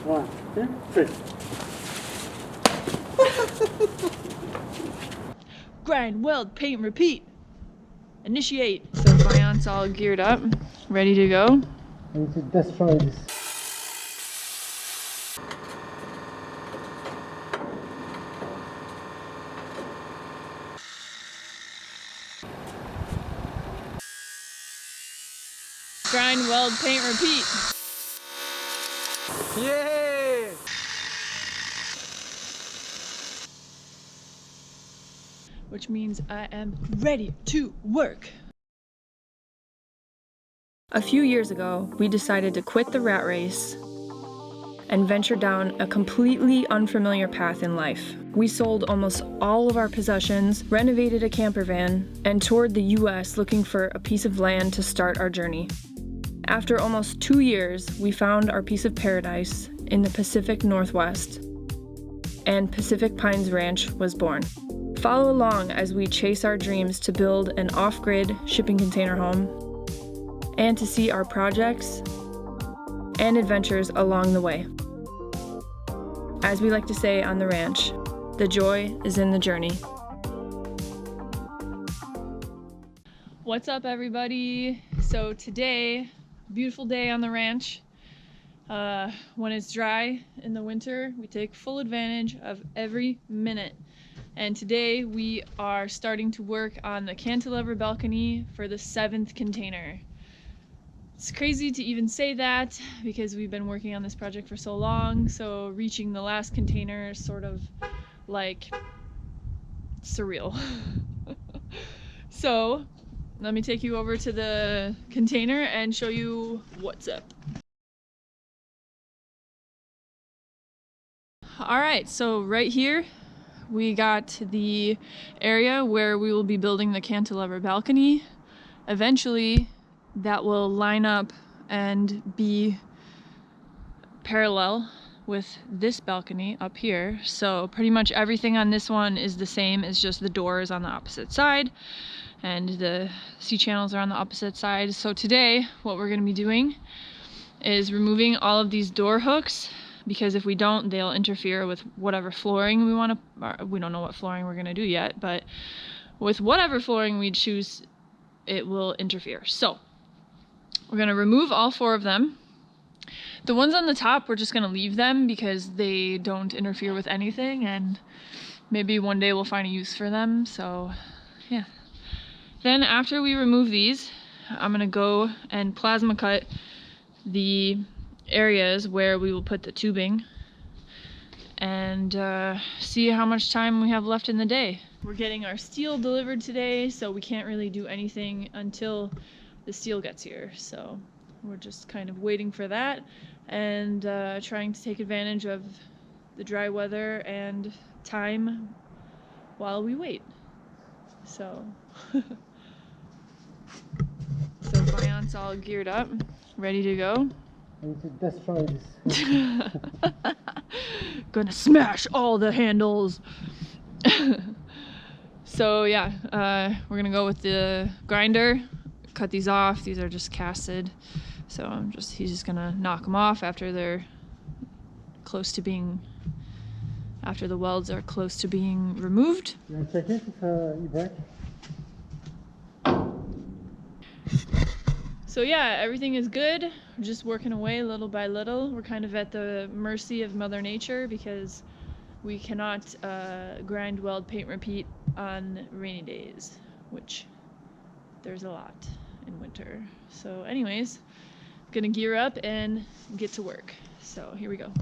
1, 2, 3. Grind, weld, paint, repeat. Initiate. So Viant's all geared up, ready to go. I need to destroy this. Grind, weld, paint, repeat. Yeah! Which means I am ready to work. A few years ago, we decided to quit the rat race and venture down a completely unfamiliar path in life. We sold almost all of our possessions, renovated a camper van, and toured the US looking for a piece of land to start our journey. After almost 2 years, we found our piece of paradise in the Pacific Northwest, and Pacific Pines Ranch was born. Follow along as we chase our dreams to build an off-grid shipping container home and to see our projects and adventures along the way. As we like to say on the ranch, the joy is in the journey. What's up, everybody? So today, beautiful day on the ranch. When it's dry in the winter, we take full advantage of every minute. And today we are starting to work on the cantilever balcony for the 7th container. It's crazy to even say that because we've been working on this project for so long, so reaching the last container is sort of like surreal. So let me take you over to the container and show you what's up. Alright, so right here we got the area where we will be building the cantilever balcony. Eventually that will line up and be parallel with this balcony up here. So pretty much everything on this one is the same, it's just the doors on the opposite side and the C-channels are on the opposite side. So today what we're going to be doing is removing all of these door hooks, because if we don't, they'll interfere with whatever flooring we want to, we don't know what flooring we're going to do yet, but with whatever flooring we choose, it will interfere. So we're going to remove all 4 of them. The ones on the top, we're just going to leave them because they don't interfere with anything, and maybe one day we'll find a use for them. So yeah. Then after we remove these, I'm going to go and plasma cut the areas where we will put the tubing and see how much time we have left in the day. We're getting our steel delivered today, so we can't really do anything until the steel gets here. So we're just kind of waiting for that and trying to take advantage of the dry weather and time while we wait. So so Viant's all geared up, ready to go. I need to destroy this. Gonna smash all the handles. So yeah, we're gonna go with the grinder, cut these off. These are just casted, so he's just gonna knock them off after they're close to being, after the welds are close to being removed. You want to check it if you break? So yeah, everything is good. We're just working away little by little. We're kind of at the mercy of Mother Nature because we cannot grind, weld, paint, repeat on rainy days, which there's a lot in winter. So anyways, gonna gear up and get to work. So here we go.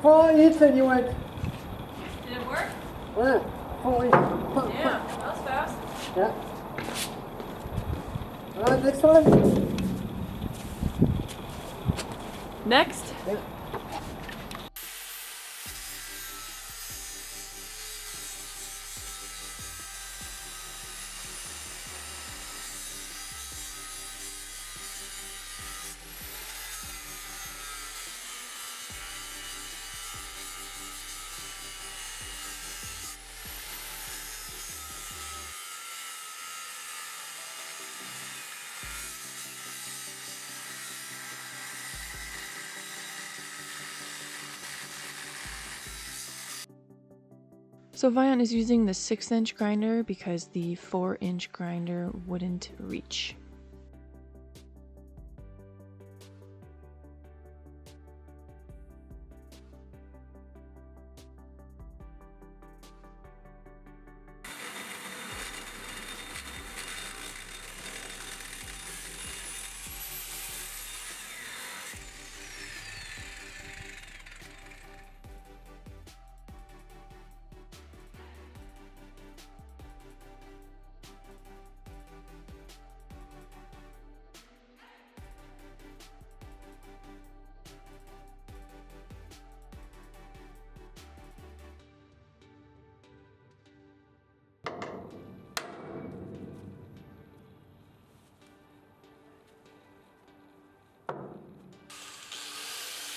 Four each and you went. Did it work? Yeah, 4 each. Yeah, that was fast. Yeah. Alright, next one. Next? Yeah. So Viant is using the 6-inch grinder because the 4-inch grinder wouldn't reach.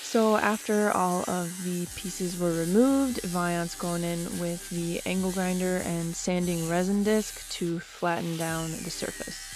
So after all of the pieces were removed, Viant's going in with the angle grinder and sanding resin disc to flatten down the surface.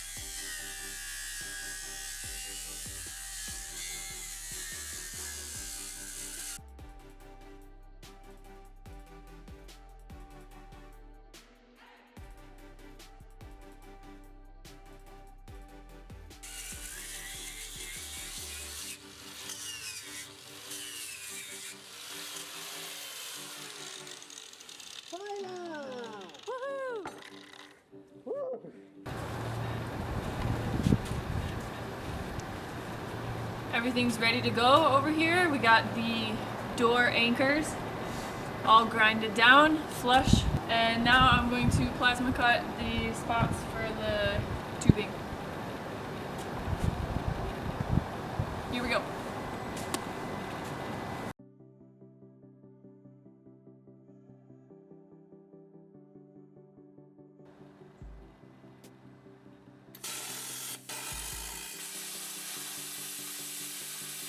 Everything's ready to go over here. We got the door anchors all grinded down, flush, and now I'm going to plasma cut the spots for the tubing. Here we go.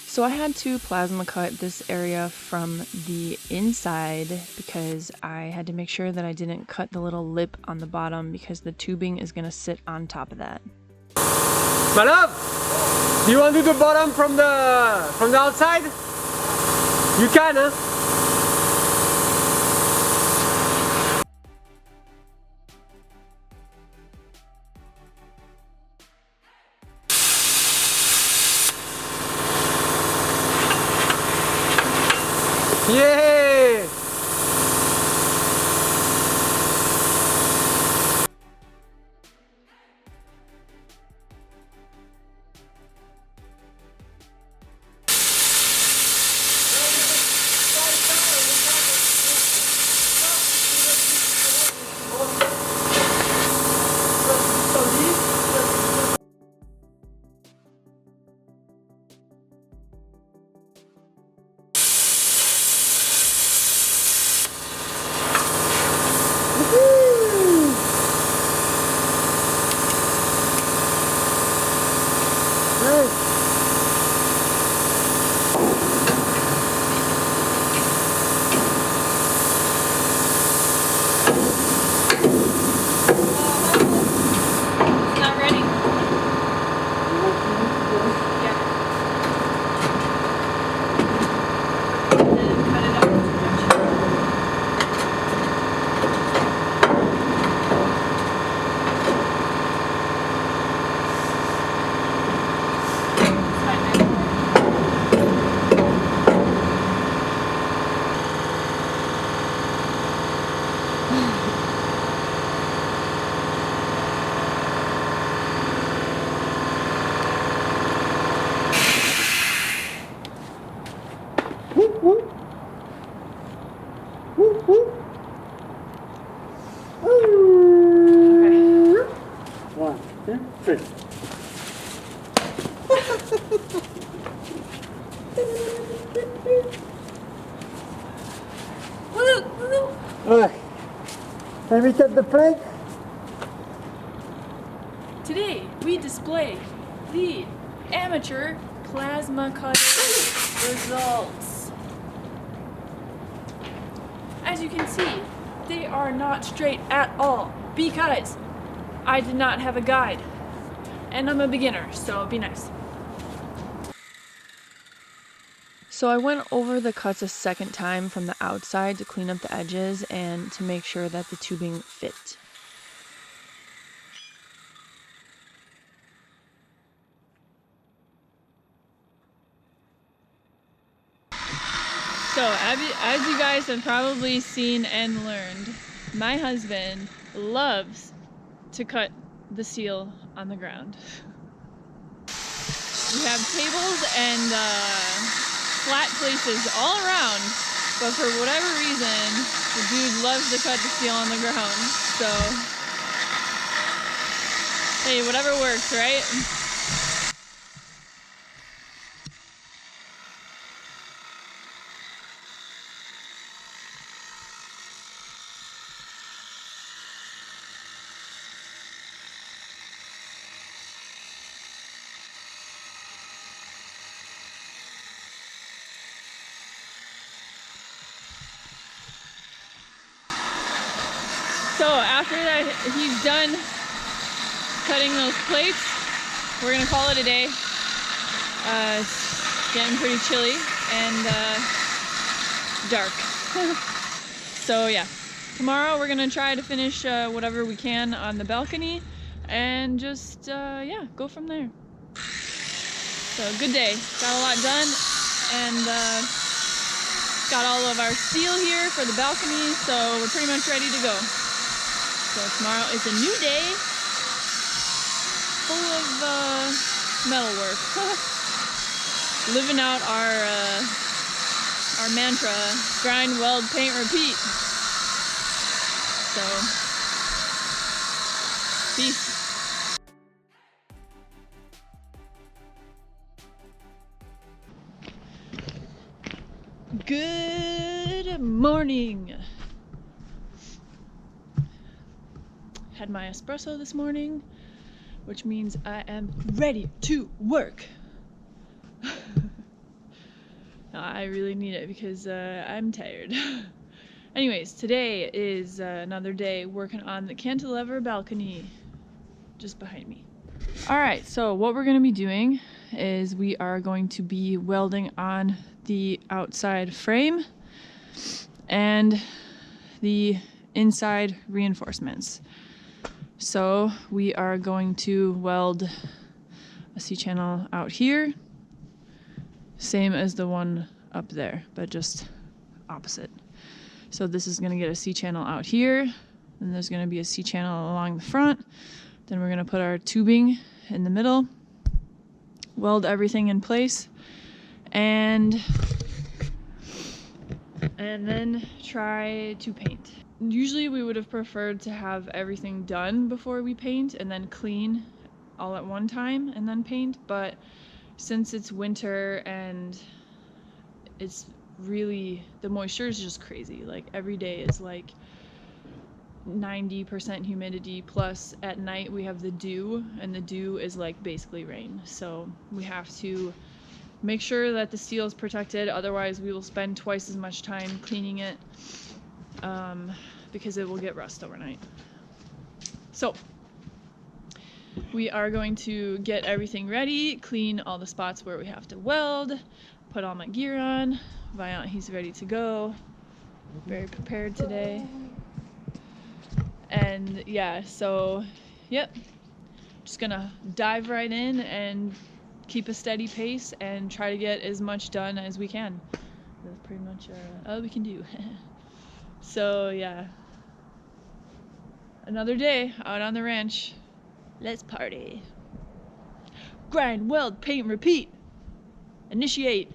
So I had to plasma cut this area from the inside because I had to make sure that I didn't cut the little lip on the bottom because the tubing is going to sit on top of that. My love, do you want to do the bottom from the outside? You can, huh? Yeah! Alright, let me cut the plate. Today we display the amateur plasma cutter results. As you can see, they are not straight at all because I did not have a guide and I'm a beginner, so be nice. So I went over the cuts a second time from the outside to clean up the edges and to make sure that the tubing fit. So as you guys have probably seen and learned, my husband loves to cut the steel on the ground. We have tables and flat places all around, but for whatever reason, the dude loves to cut the steel on the ground. So, hey, whatever works, right? So after that, he's done cutting those plates, we're gonna call it a day. It's getting pretty chilly and dark. So yeah, tomorrow we're gonna try to finish whatever we can on the balcony and just yeah, go from there. So good day, got a lot done, and got all of our steel here for the balcony, so we're pretty much ready to go. So tomorrow is a new day, full of metal work. Living out our mantra, grind, weld, paint, repeat. So, peace. Good morning. Had my espresso this morning, which means I am ready to work. No, I really need it because I'm tired. Anyways, today is another day working on the cantilever balcony just behind me. Alright, so what we're going to be doing is we are going to be welding on the outside frame and the inside reinforcements. So we are going to weld a C-channel out here, same as the one up there, but just opposite. So this is going to get a C-channel out here, then there's going to be a C-channel along the front, then we're going to put our tubing in the middle, weld everything in place, and then try to paint. Usually we would have preferred to have everything done before we paint and then clean all at one time and then paint, but since it's winter and it's really, the moisture is just crazy. Like every day is like 90% humidity, plus at night we have the dew, and the dew is like basically rain. So we have to make sure that the steel is protected, otherwise we will spend twice as much time cleaning it because it will get rust overnight. So we are going to get everything ready, clean all the spots where we have to weld, put all my gear on. Viant, he's ready to go. Very prepared today. And yeah, so yep, just gonna dive right in and keep a steady pace and try to get as much done as we can. That's pretty much all we can do. So yeah, another day out on the ranch. Let's party. Grind, weld, paint, repeat. Initiate.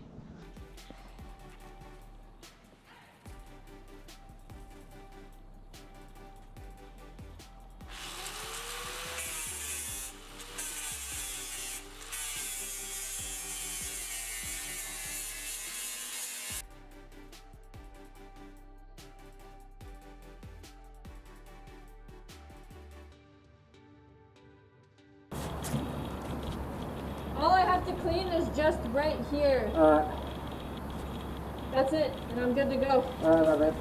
All I have to clean is just right here. That's it, and I'm good to go. My bad.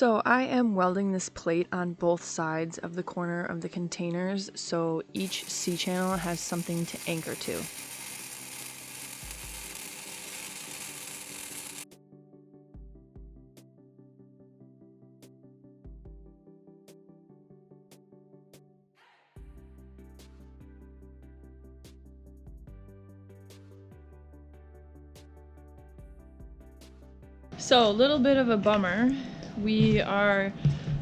So I am welding this plate on both sides of the corner of the containers, so each C-channel has something to anchor to. So a little bit of a bummer. We are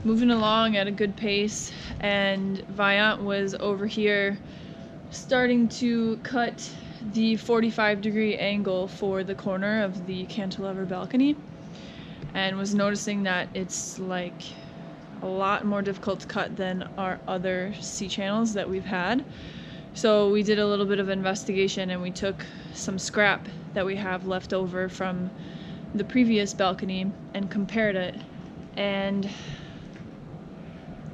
moving along at a good pace, and Viant was over here starting to cut the 45-degree angle for the corner of the cantilever balcony, and was noticing that it's like a lot more difficult to cut than our other C-channels that we've had. So we did a little bit of investigation, and we took some scrap that we have left over from the previous balcony and compared it, and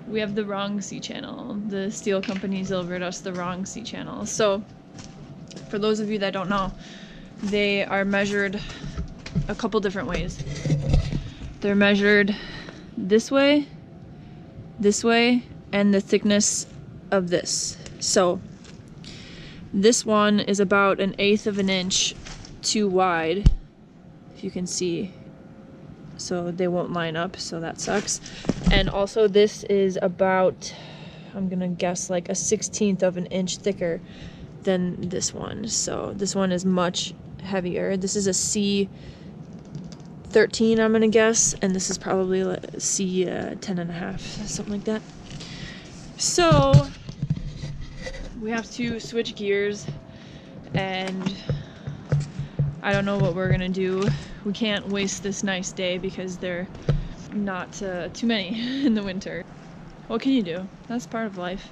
we have the wrong C-channel. The steel company delivered us the wrong C-channel. So for those of you that don't know, they are measured a couple different ways. They're measured this way, and the thickness of this. So this one is about 1/8 of an inch too wide, if you can see, so they won't line up, so that sucks. And also this is about, I'm gonna guess, like 1/16 of an inch thicker than this one. So this one is much heavier. This is a C13, I'm gonna guess, and this is probably like C10.5, something like that. So we have to switch gears, and I don't know what we're gonna do. We can't waste this nice day because they're not too many in the winter. What can you do? That's part of life.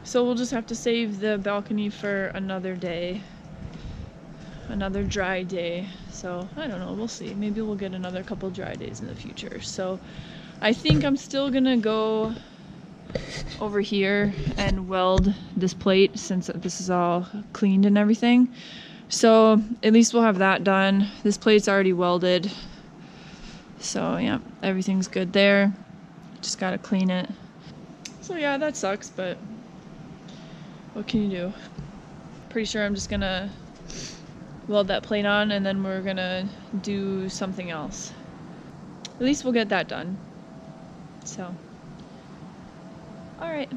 So we'll just have to save the balcony for another day, another dry day. So I don't know, we'll see. Maybe we'll get another couple dry days in the future. So I think I'm still gonna go over here and weld this plate since this is all cleaned and everything. So at least we'll have that done. This plate's already welded, so yeah, everything's good there. Just gotta clean it. So yeah, that sucks, but what can you do? Pretty sure I'm just gonna weld that plate on, and then we're gonna do something else. At least we'll get that done. So all right.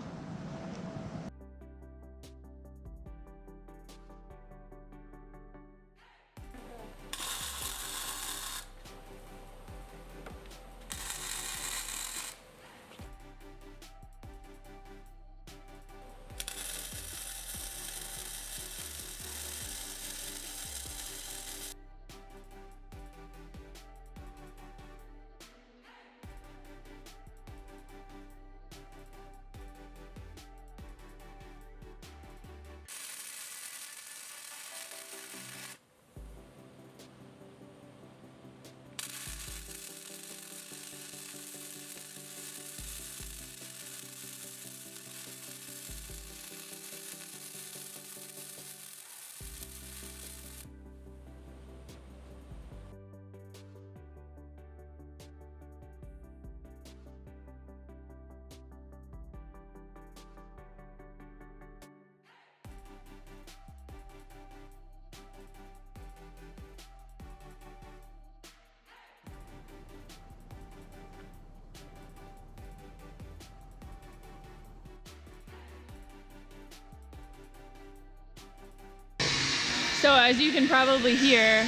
So as you can probably hear,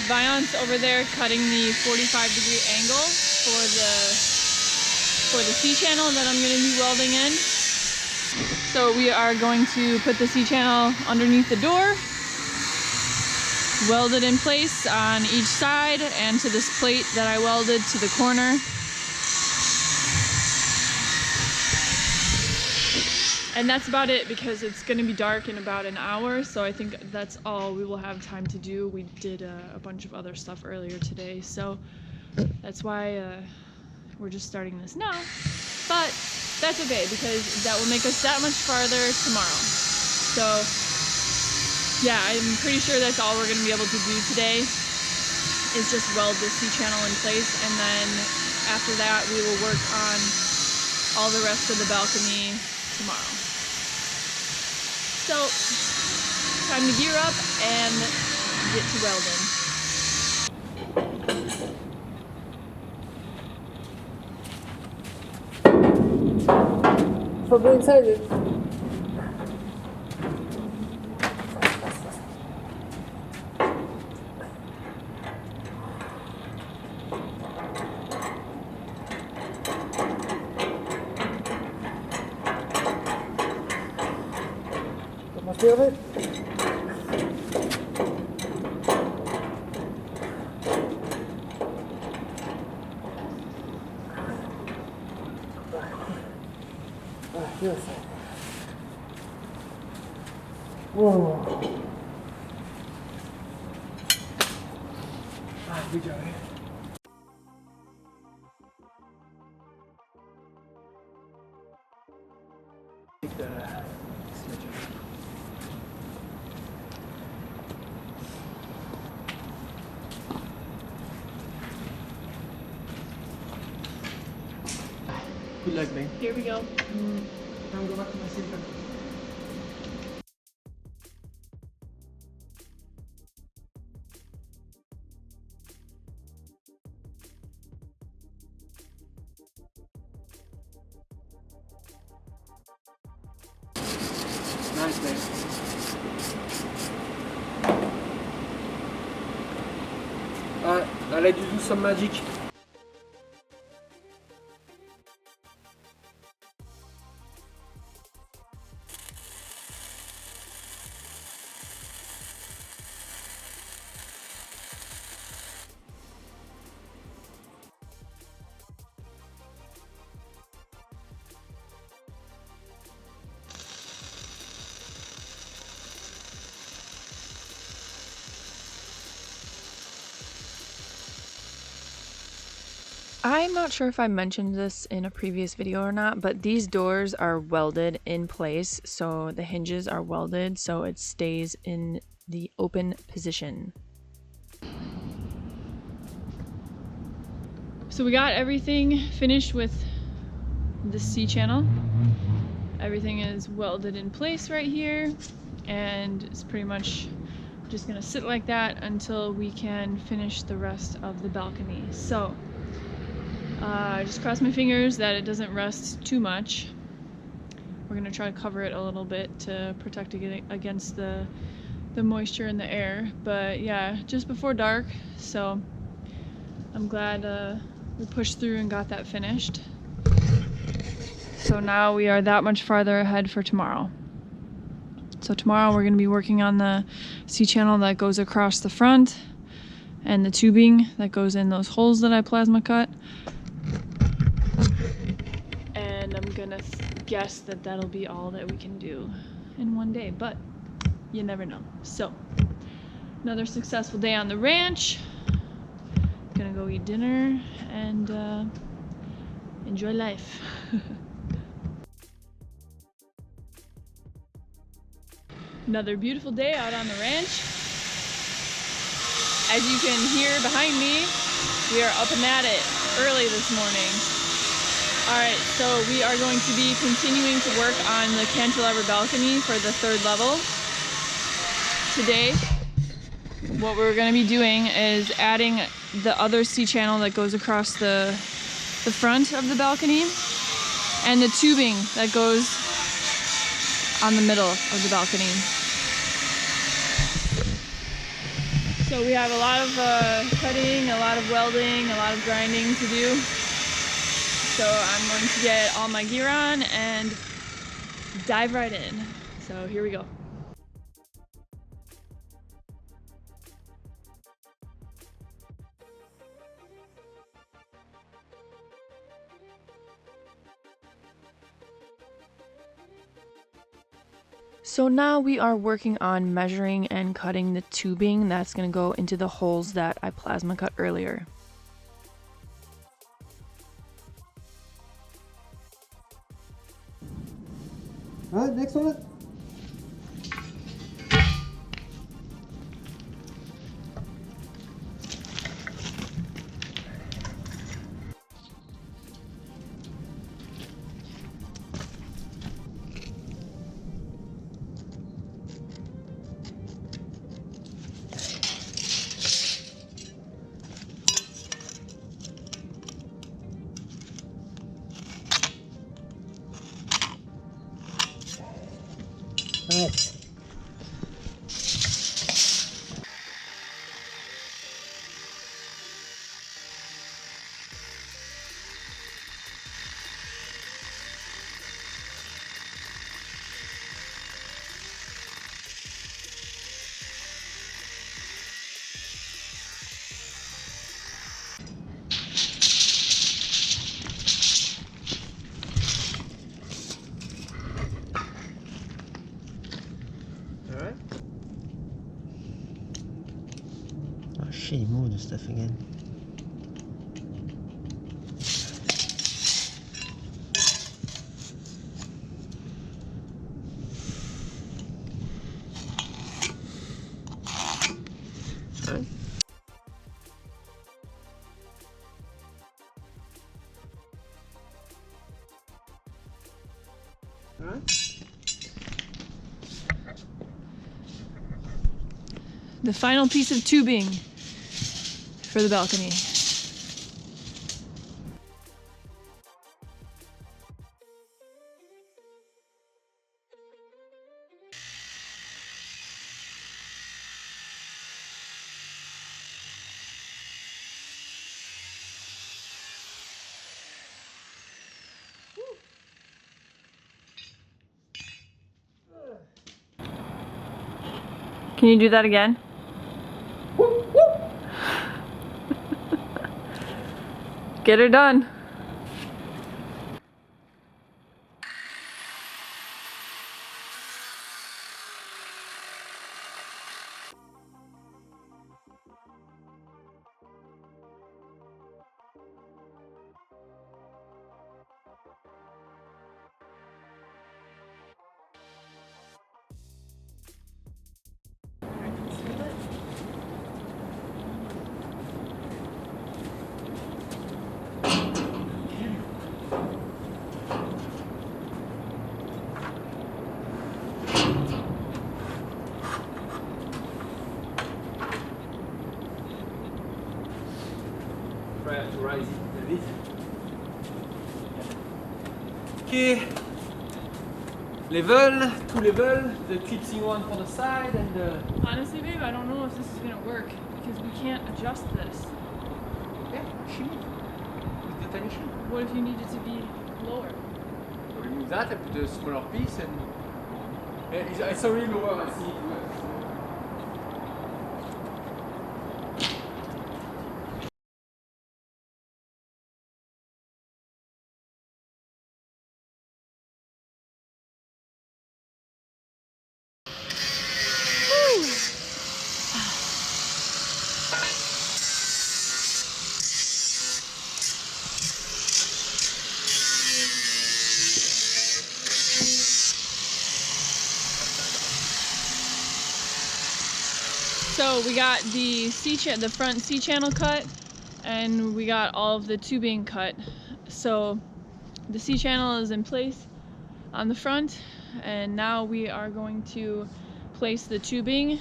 Viant's over there cutting the 45-degree angle for the C-channel that I'm going to be welding in. So we are going to put the C-channel underneath the door, weld it in place on each side and to this plate that I welded to the corner. And that's about it, because it's going to be dark in about an hour, so I think that's all we will have time to do. We did a bunch of other stuff earlier today, so that's why we're just starting this now. But that's okay, because that will make us that much farther tomorrow. So yeah, I'm pretty sure that's all we're going to be able to do today. is just weld the C-channel in place, and then after that we will work on all the rest of the balcony tomorrow. So, time to gear up and get to welding. From the inside. Más feel it? Yes. Whoa. Good job. Take the sledgehammer. Good luck, man. Here we go. Now go back to my seat. Nice, man. I'll let you do some magic. I'm not sure if I mentioned this in a previous video or not, but these doors are welded in place, so the hinges are welded so it stays in the open position. So we got everything finished with the C-channel. Everything is welded in place right here, and it's pretty much just gonna sit like that until we can finish the rest of the balcony. So I just cross my fingers that it doesn't rust too much. We're gonna try to cover it a little bit to protect it against the moisture in the air. But yeah, just before dark, so I'm glad we pushed through and got that finished. So now we are that much farther ahead for tomorrow. So tomorrow we're gonna be working on the C-channel that goes across the front and the tubing that goes in those holes that I plasma cut. And I'm gonna guess that that'll be all that we can do in one day, but you never know. So, another successful day on the ranch. Gonna go eat dinner and enjoy life. Another beautiful day out on the ranch. As you can hear behind me, we are up and at it early this morning. Alright, so we are going to be continuing to work on the cantilever balcony for the 3rd level. Today, what we're going to be doing is adding the other C-channel that goes across the front of the balcony and the tubing that goes on the middle of the balcony. So we have a lot of cutting, a lot of welding, a lot of grinding to do. So I'm going to get all my gear on and dive right in. So here we go. So now we are working on measuring and cutting the tubing that's going to go into the holes that I plasma cut earlier. Alright, next one. Nice. Alright. Oh shit, he moved the stuff again. Alright. Alright. The final piece of tubing for the balcony. Can you do that again? Get her done. Try to rise it a bit. Okay. Level, 2 level, the clipsing one for the side and the... Honestly, babe, I don't know if this is gonna work because we can't adjust this. Yeah, shimmy. With the tiny shim. What if you need it to be lower? Remove that and put a smaller piece and... Yeah, it's already lower, I see it works. So we got the the front C channel cut, and we got all of the tubing cut. So the C channel is in place on the front, and now we are going to place the tubing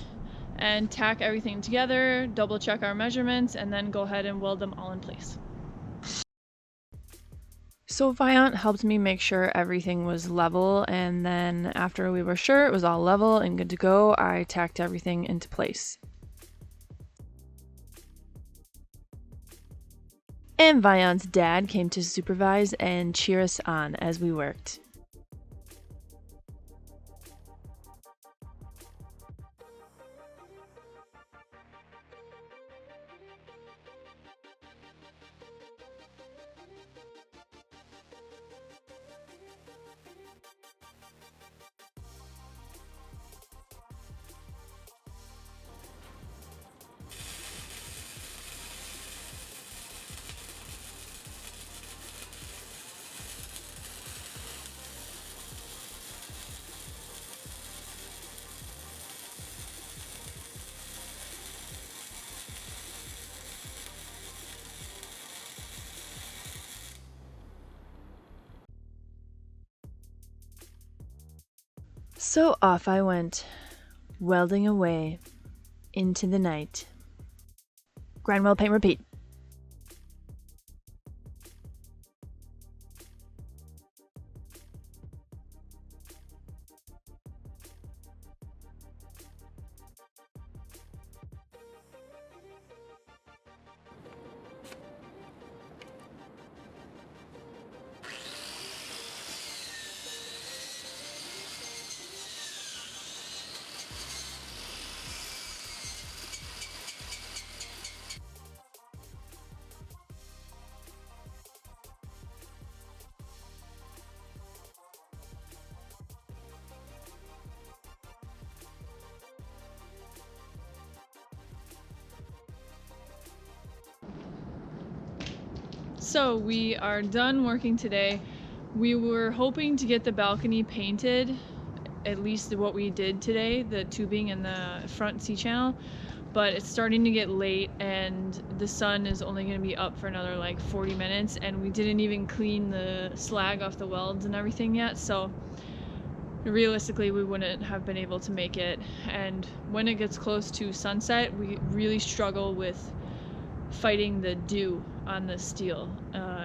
and tack everything together, double check our measurements, and then go ahead and weld them all in place. So Viant helped me make sure everything was level, and then after we were sure it was all level and good to go, I tacked everything into place. And Viant's dad came to supervise and cheer us on as we worked. So off I went, welding away into the night. Grind, weld, paint, repeat. So we are done working today. We were hoping to get the balcony painted, at least what we did today, the tubing and the front C-channel, but it's starting to get late and the sun is only going to be up for another like 40 minutes, and we didn't even clean the slag off the welds and everything yet, so realistically we wouldn't have been able to make it. And when it gets close to sunset, we really struggle with fighting the dew on the steel.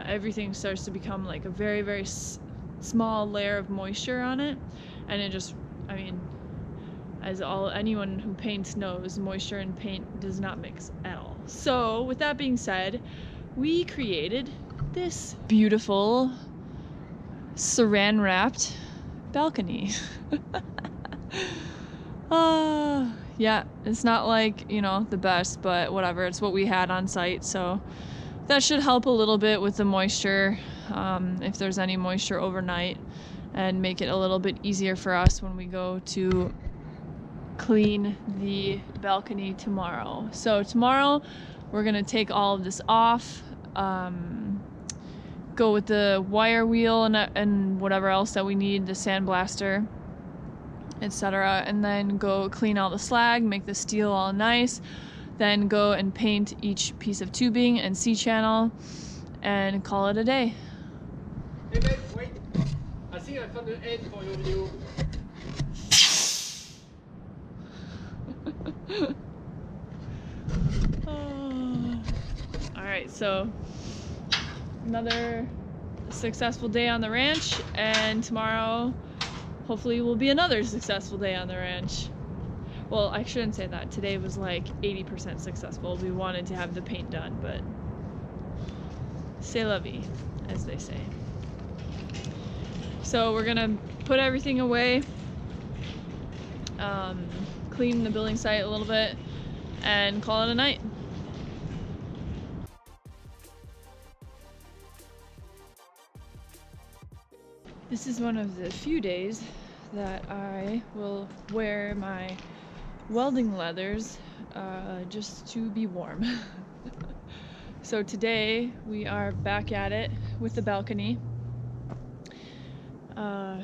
Everything starts to become like a very, very small layer of moisture on it, and it just, I mean, as anyone who paints knows, moisture and paint does not mix at all. So with that being said, we created this beautiful saran wrapped balcony. Yeah, it's not like, you know, the best, but whatever, it's what we had on site, so that should help a little bit with the moisture, if there's any moisture overnight, and make it a little bit easier for us when we go to clean the balcony tomorrow. So tomorrow we're gonna take all of this off, go with the wire wheel and whatever else that we need, the sandblaster, etc., and then go clean all the slag, make the steel all nice, then go and paint each piece of tubing and C-channel and call it a day. Hey babe, wait. I think I found the end for your video. Alright, so another successful day on the ranch, and tomorrow hopefully will be another successful day on the ranch. Well, I shouldn't say that. Today was like 80% successful. We wanted to have the paint done, but c'est la vie, as they say. So we're gonna put everything away, clean the building site a little bit, and call it a night. This is one of the few days that I will wear my welding leathers just to be warm. So today we are back at it with the balcony. There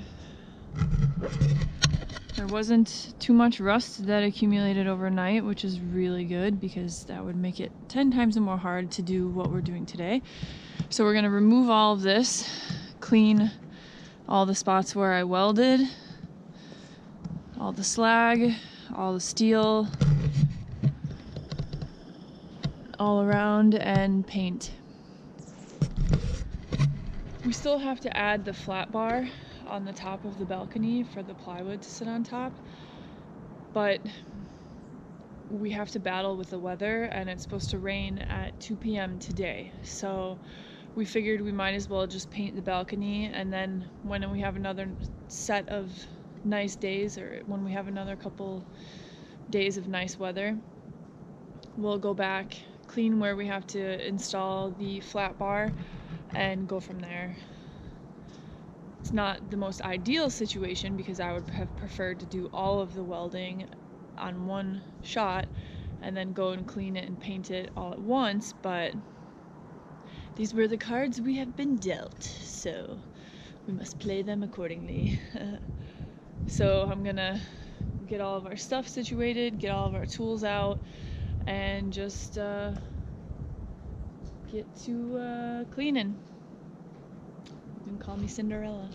wasn't too much rust that accumulated overnight, which is really good because that would make it 10 times more hard to do what we're doing today. So we're gonna remove all of this, clean all the spots where I welded, all the slag, all the steel, all around, and paint. We still have to add the flat bar on the top of the balcony for the plywood to sit on top, but we have to battle with the weather, and it's supposed to rain at 2 p.m. today, so we figured we might as well just paint the balcony, and then when we have another set of nice days, or when we have another couple days of nice weather, we'll go back, clean where we have to install the flat bar, and go from there. It's not the most ideal situation because I would have preferred to do all of the welding on one shot and then go and clean it and paint it all at once, but these were the cards we have been dealt, so we must play them accordingly. So I'm gonna get all of our stuff situated, get all of our tools out, and just get to cleaning. You can call me Cinderella.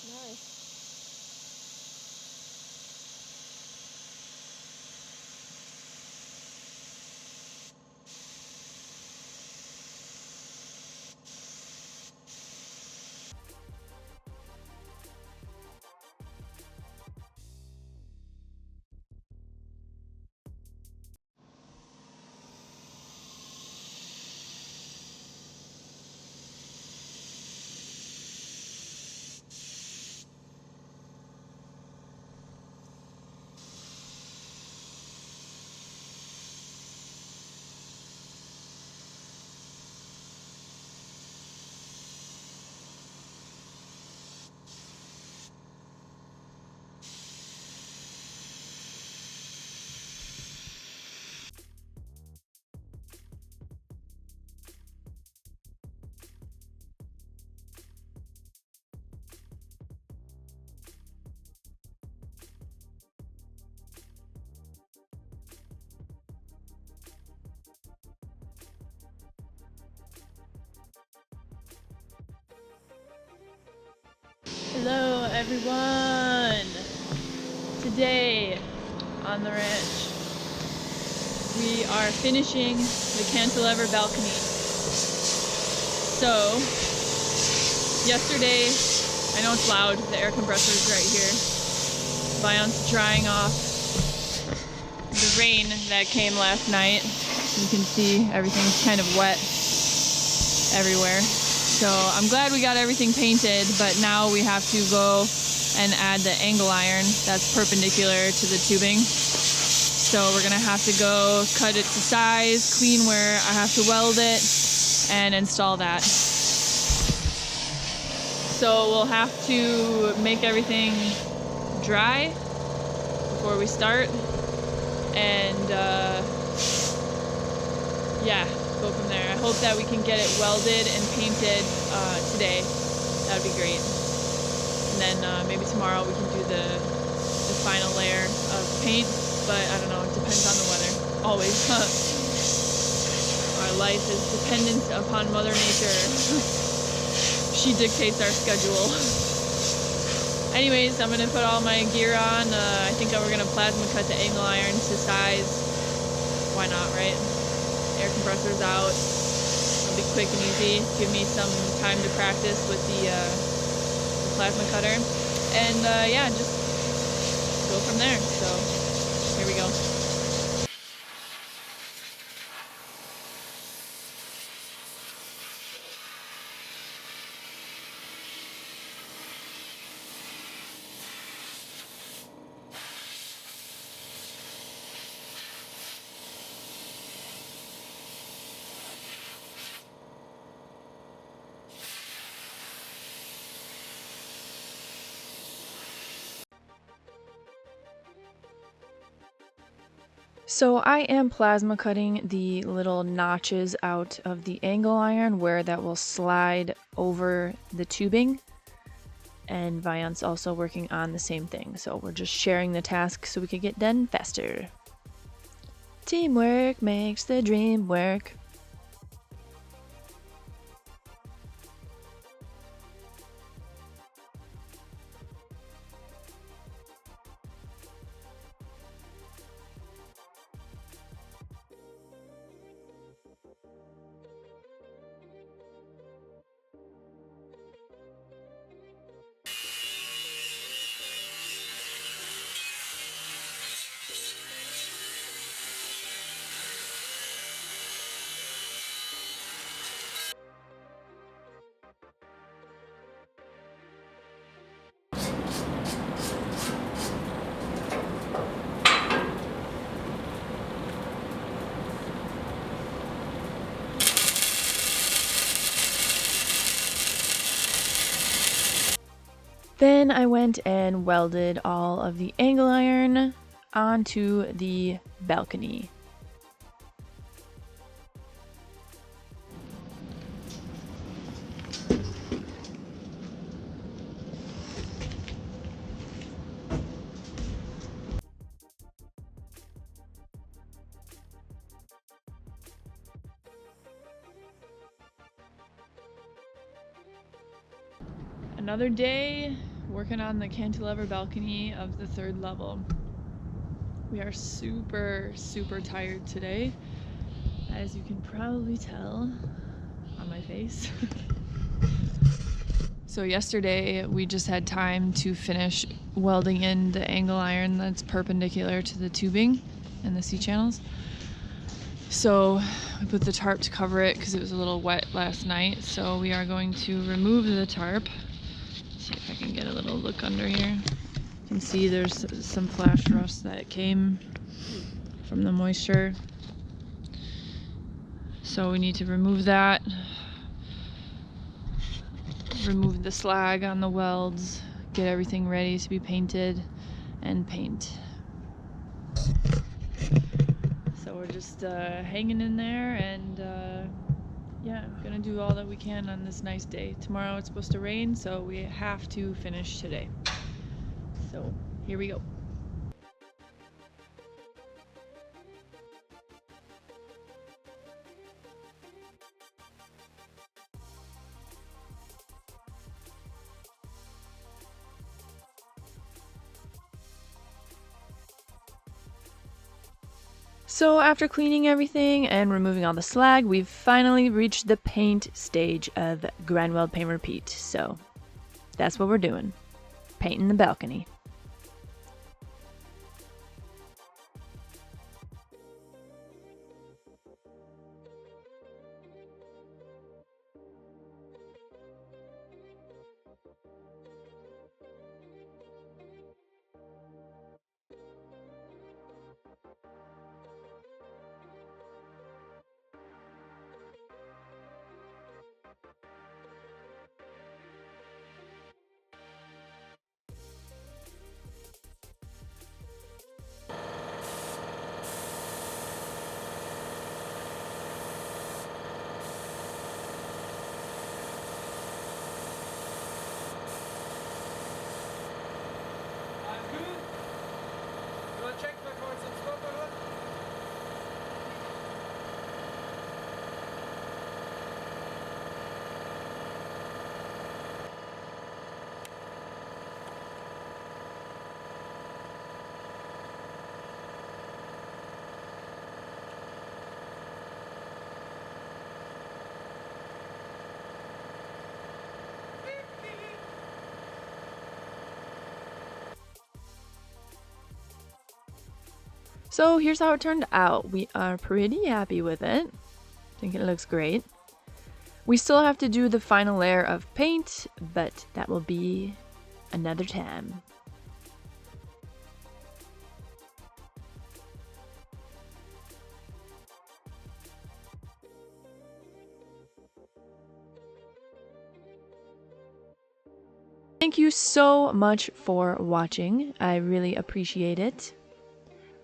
Nice. Hello everyone! Today on the ranch we are finishing the cantilever balcony. So yesterday, I know it's loud, the air compressor is right here. Vion's drying off the rain that came last night. You can see everything's kind of wet everywhere. So I'm glad we got everything painted, but now we have to go and add the angle iron that's perpendicular to the tubing. So we're gonna have to go cut it to size, clean where I have to weld it, and install that. So we'll have to make everything dry before we start, and yeah, go from there. I hope that we can get it welded and painted today. That'd be great. And then maybe tomorrow we can do the final layer of paint, but I don't know, it depends on the weather, always. Our life is dependent upon Mother Nature. She dictates our schedule. Anyways, I'm gonna put all my gear on. I think we're gonna plasma cut the angle iron to size. Why not, right? Air compressor's out. It'll be quick and easy. Give me some time to practice with the plasma cutter. And yeah, just go from there. So here we go. So I am plasma cutting the little notches out of the angle iron where that will slide over the tubing. And Vion's also working on the same thing. So we're just sharing the task so we can get done faster. Teamwork makes the dream work. Then I went and welded all of the angle iron onto the balcony. Another day working on the cantilever balcony of the 3rd level. We are super tired today, as you can probably tell on my face. So yesterday we just had time to finish welding in the angle iron that's perpendicular to the tubing and the C-channels. So we put the tarp to cover it because it was a little wet last night. So we are going to remove the tarp. See if I can get a little look under here. You can see there's some flash rust that came from the moisture. So we need to remove that. Remove the slag on the welds, get everything ready to be painted, and paint. So we're just hanging in there, and yeah, gonna do all that we can on this nice day. Tomorrow it's supposed to rain, so we have to finish today. So here we go. So after cleaning everything and removing all the slag, we've finally reached the paint stage of grind, weld, paint, repeat. So that's what we're doing, painting the balcony. Check my cards and smoke or what? So here's how it turned out. We are pretty happy with it. I think it looks great. We still have to do the final layer of paint, but that will be another time. Thank you so much for watching. I really appreciate it.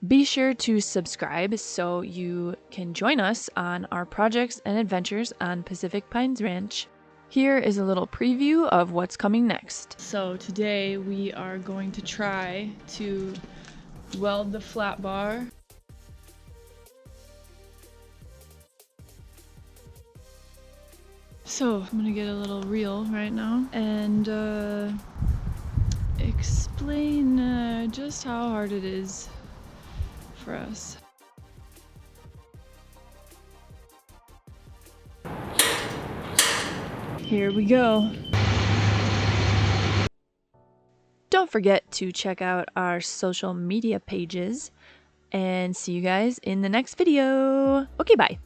Be sure to subscribe so you can join us on our projects and adventures on Pacific Pines Ranch. Here is a little preview of what's coming next. So today we are going to try to weld the flat bar. So I'm gonna get a little reel right now and explain just how hard it is for us. Here we go. Don't forget to check out our social media pages and see you guys in the next video. Okay, bye.